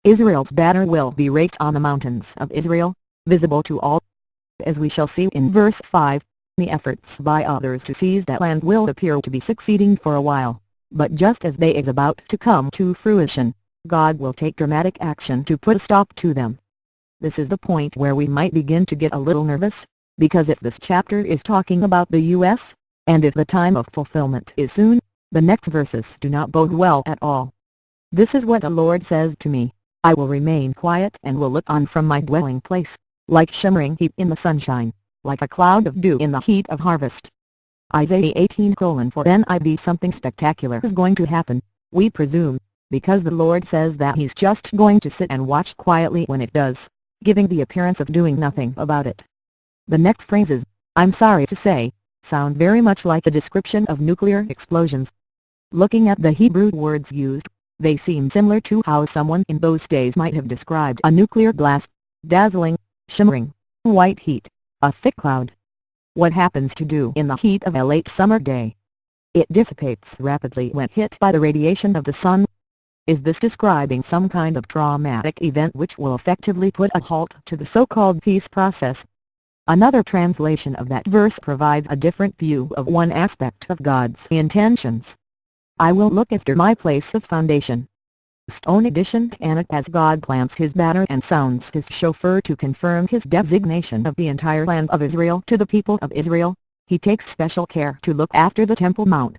Israel's banner will be raised on the mountains of Israel, visible to all. As we shall see in verse 5, the efforts by others to seize that land will appear to be succeeding for a while, but just as they is about to come to fruition, God will take dramatic action to put a stop to them. This is the point where we might begin to get a little nervous, because if this chapter is talking about the U.S., and if the time of fulfillment is soon, the next verses do not bode well at all. This is what the Lord says to me: I will remain quiet and will look on from my dwelling place, like shimmering heat in the sunshine, like a cloud of dew in the heat of harvest. Isaiah 18:4 NIV. Something spectacular is going to happen, we presume, because the Lord says that He's just going to sit and watch quietly when it does, giving the appearance of doing nothing about it. The next phrases, I'm sorry to say, sound very much like a description of nuclear explosions. Looking at the Hebrew words used, they seem similar to how someone in those days might have described a nuclear blast: dazzling, shimmering, white heat, a thick cloud. What happens to dew in the heat of a late summer day? It dissipates rapidly when hit by the radiation of the sun. Is this describing some kind of traumatic event which will effectively put a halt to the so-called peace process? Another translation of that verse provides a different view of one aspect of God's intentions. I will look after my place of foundation. Stone edition. And as God plants His banner and sounds His shofar to confirm His designation of the entire land of Israel to the people of Israel, He takes special care to look after the Temple Mount.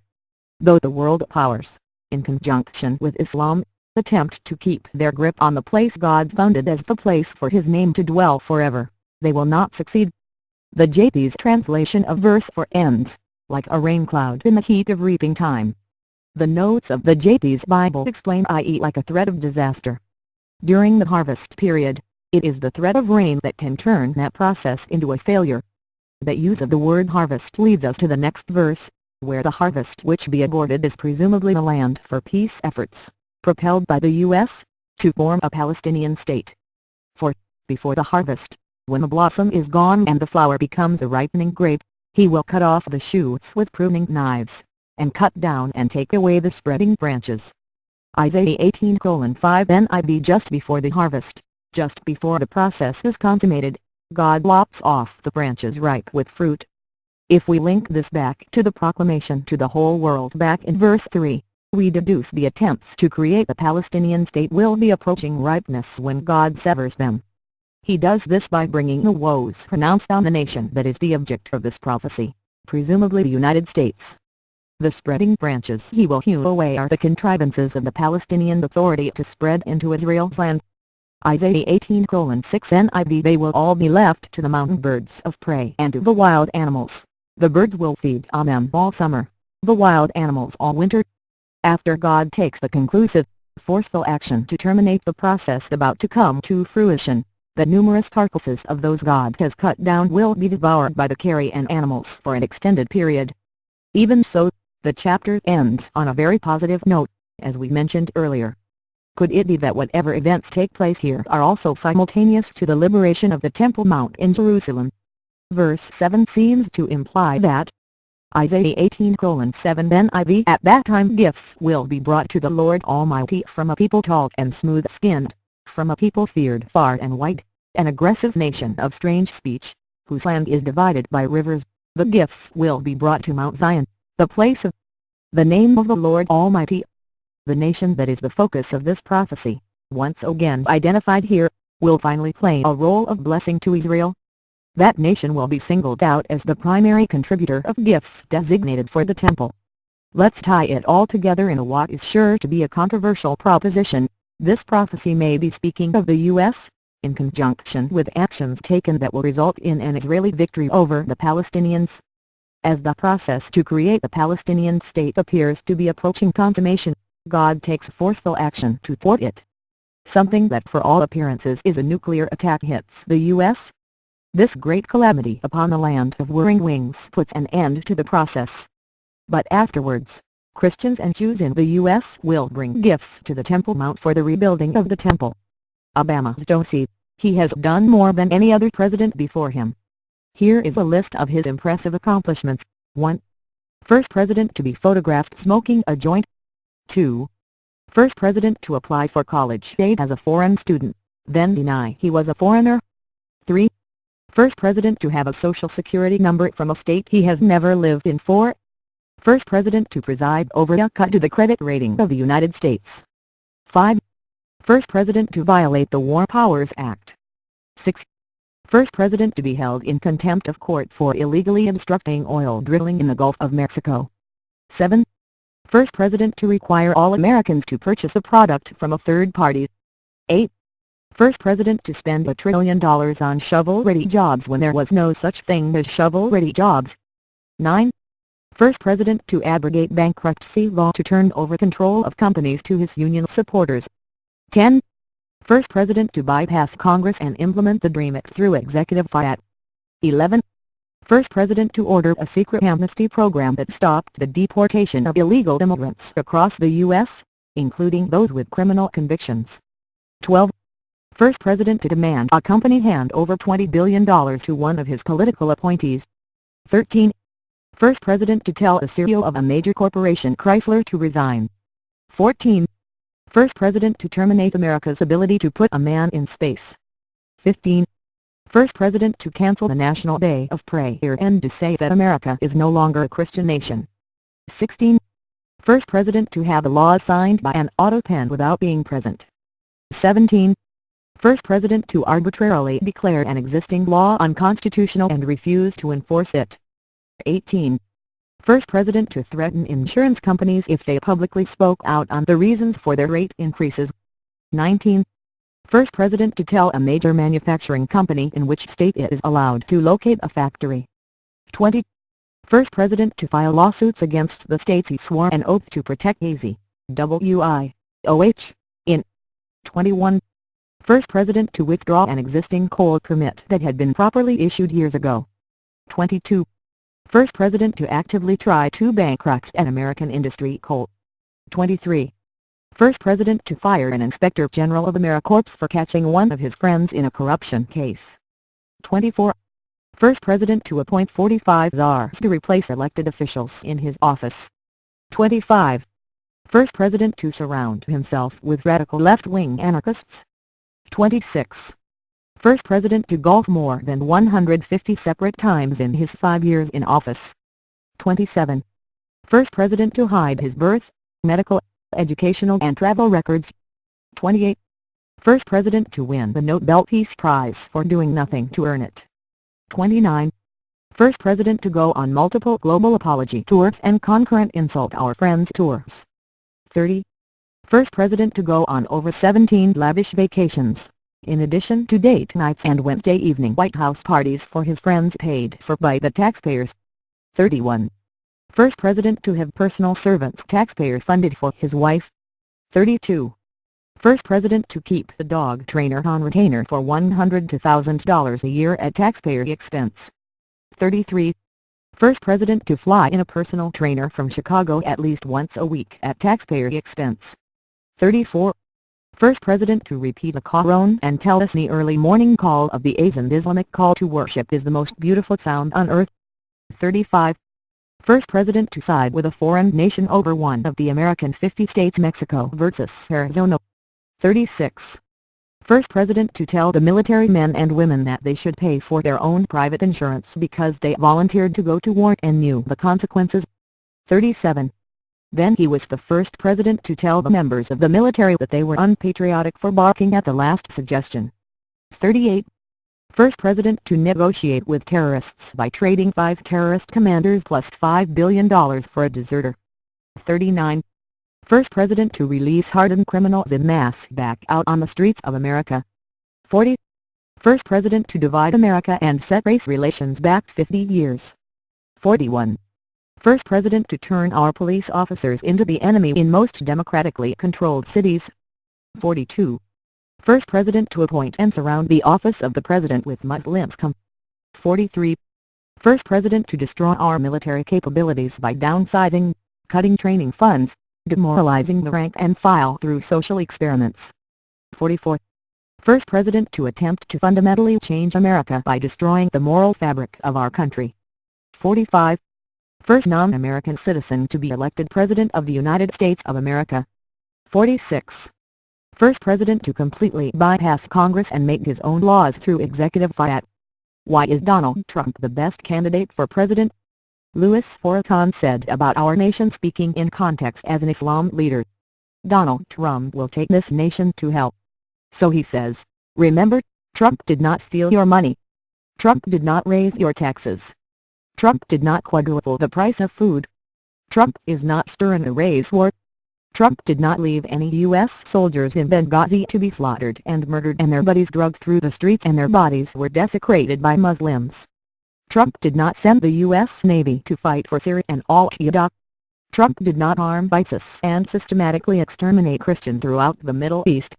Though the world powers, in conjunction with Islam, attempt to keep their grip on the place God founded as the place for His name to dwell forever, they will not succeed. The JP's translation of verse 4 ends, like a rain cloud in the heat of reaping time. The notes of the JP's Bible explain, i.e. like a threat of disaster. During the harvest period, it is the threat of rain that can turn that process into a failure. The use of the word harvest leads us to the next verse, where the harvest which be aborted is presumably the land for peace efforts, propelled by the U.S., to form a Palestinian state. For, before the harvest, when the blossom is gone and the flower becomes a ripening grape, He will cut off the shoots with pruning knives, and cut down and take away the spreading branches. Isaiah 18:5 NIV. Just before the harvest, just before the process is consummated, God lops off the branches ripe with fruit. If we link this back to the proclamation to the whole world back in verse 3, we deduce the attempts to create the Palestinian state will be approaching ripeness when God severs them. He does this by bringing the woes pronounced on the nation that is the object of this prophecy, presumably the United States. The spreading branches He will hew away are the contrivances of the Palestinian Authority to spread into Israel's land. Isaiah 18:6 NIV. They will all be left to the mountain birds of prey and to the wild animals. The birds will feed on them all summer, the wild animals all winter. After God takes the conclusive, forceful action to terminate the process about to come to fruition, the numerous carcasses of those God has cut down will be devoured by the carrion animals for an extended period. Even so, the chapter ends on a very positive note, as we mentioned earlier. Could it be that whatever events take place here are also simultaneous to the liberation of the Temple Mount in Jerusalem? Verse 7 seems to imply that. Isaiah 18:7 NIV. At that time gifts will be brought to the Lord Almighty from a people tall and smooth-skinned, from a people feared far and wide, an aggressive nation of strange speech, whose land is divided by rivers. The gifts will be brought to Mount Zion, the place of the name of the Lord Almighty. The nation that is the focus of this prophecy, once again identified here, will finally play a role of blessing to Israel. That nation will be singled out as the primary contributor of gifts designated for the temple. Let's tie it all together in what is sure to be a controversial proposition. This prophecy may be speaking of the U.S., in conjunction with actions taken that will result in an Israeli victory over the Palestinians. As the process to create the Palestinian state appears to be approaching consummation, God takes forceful action to thwart it. Something that for all appearances is a nuclear attack hits the U.S. This great calamity upon the land of whirring wings puts an end to the process. But afterwards, Christians and Jews in the U.S. will bring gifts to the Temple Mount for the rebuilding of the temple. Obama's don't see, he has done more than any other president before him. Here is a list of his impressive accomplishments. 1. First president to be photographed smoking a joint. 2. First president to apply for college aid as a foreign student, then deny he was a foreigner. 3. First president to have a social security number from a state he has never lived in. 4. First president to preside over a cut to the credit rating of the United States. 5. First president to violate the War Powers Act. 6. First president to be held in contempt of court for illegally obstructing oil drilling in the Gulf of Mexico. 7. First president to require all Americans to purchase a product from a third party. 8. First president to spend $1 trillion on shovel-ready jobs when there was no such thing as shovel-ready jobs. 9. First president to abrogate bankruptcy law to turn over control of companies to his union supporters. 10. First president to bypass Congress and implement the DREAM Act through executive fiat. 11. First president to order a secret amnesty program that stopped the deportation of illegal immigrants across the U.S., including those with criminal convictions. 12. First president to demand a company hand over $20 billion to one of his political appointees. 13. First president to tell a CEO of a major corporation, Chrysler, to resign. 14. First president to terminate America's ability to put a man in space. 15. First president to cancel the National Day of Prayer and to say that America is no longer a Christian nation. 16. First president to have a law signed by an auto pen without being present. 17. First president to arbitrarily declare an existing law unconstitutional and refuse to enforce it. 18. First president to threaten insurance companies if they publicly spoke out on the reasons for their rate increases. 19. First president to tell a major manufacturing company in which state it is allowed to locate a factory. 20. First president to file lawsuits against the states he swore an oath to protect AZWIOH, in. 21. First president to withdraw an existing coal permit that had been properly issued years ago. 22. First president to actively try to bankrupt an American industry coal. 23. First president to fire an inspector general of AmeriCorps for catching one of his friends in a corruption case. 24. First president to appoint 45 czars to replace elected officials in his office. 25. First president to surround himself with radical left-wing anarchists. 26. First president to golf more than 150 separate times in his 5 years in office. 27. First president to hide his birth, medical, educational and travel records. 28. First president to win the Nobel Peace Prize for doing nothing to earn it. 29. First president to go on multiple global apology tours and concurrent insult our friends tours. 30. First president to go on over 17 lavish vacations, in addition to date nights and Wednesday evening White House parties for his friends paid for by the taxpayers. 31. First president to have personal servants taxpayer funded for his wife. 32. First president to keep the dog trainer on retainer for $100 to $1,000 a year at taxpayer expense. 33. First president to fly in a personal trainer from Chicago at least once a week at taxpayer expense. 34. First president to repeat a Quran and tell us the early morning call of the Azan Islamic call to worship is the most beautiful sound on earth. 35. First president to side with a foreign nation over one of the American 50 states, Mexico versus Arizona. 36. First president to tell the military men and women that they should pay for their own private insurance because they volunteered to go to war and knew the consequences. 37. Then he was the first president to tell the members of the military that they were unpatriotic for barking at the last suggestion. 38. First president to negotiate with terrorists by trading 5 terrorist commanders plus $5 billion for a deserter. 39. First president to release hardened criminals en masse back out on the streets of America. 40. First president to divide America and set race relations back 50 years. 41. First president to turn our police officers into the enemy in most democratically controlled cities. 42. First president to appoint and surround the office of the president with Muslims. 43. First president to destroy our military capabilities by downsizing, cutting training funds, demoralizing the rank and file through social experiments. 44. First president to attempt to fundamentally change America by destroying the moral fabric of our country. 45. First non-American citizen to be elected President of the United States of America. 46. First president to completely bypass Congress and make his own laws through executive fiat. Why is Donald Trump the best candidate for president? Louis Farrakhan said about our nation, speaking in context as an Islam leader. Donald Trump will take this nation to hell. So he says, remember, Trump did not steal your money. Trump did not raise your taxes. Trump did not quadruple the price of food. Trump is not stirring a race war. Trump did not leave any U.S. soldiers in Benghazi to be slaughtered and murdered and their bodies dragged through the streets and their bodies were desecrated by Muslims. Trump did not send the U.S. Navy to fight for Syria and Al-Qaeda. Trump did not arm ISIS and systematically exterminate Christians throughout the Middle East.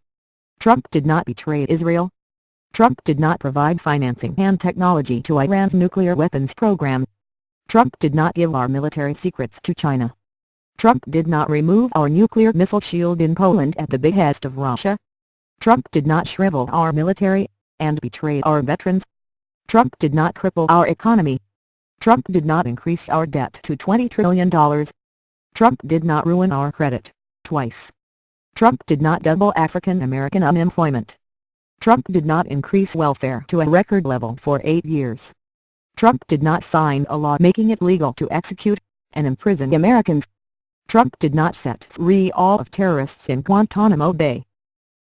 Trump did not betray Israel. Trump did not provide financing and technology to Iran's nuclear weapons program. Trump did not give our military secrets to China. Trump did not remove our nuclear missile shield in Poland at the behest of Russia. Trump did not shrivel our military and betray our veterans. Trump did not cripple our economy. Trump did not increase our debt to $20 trillion. Trump did not ruin our credit twice. Trump did not double African American unemployment. Trump did not increase welfare to a record level for 8 years. Trump did not sign a law making it legal to execute and imprison Americans. Trump did not set free all of terrorists in Guantanamo Bay.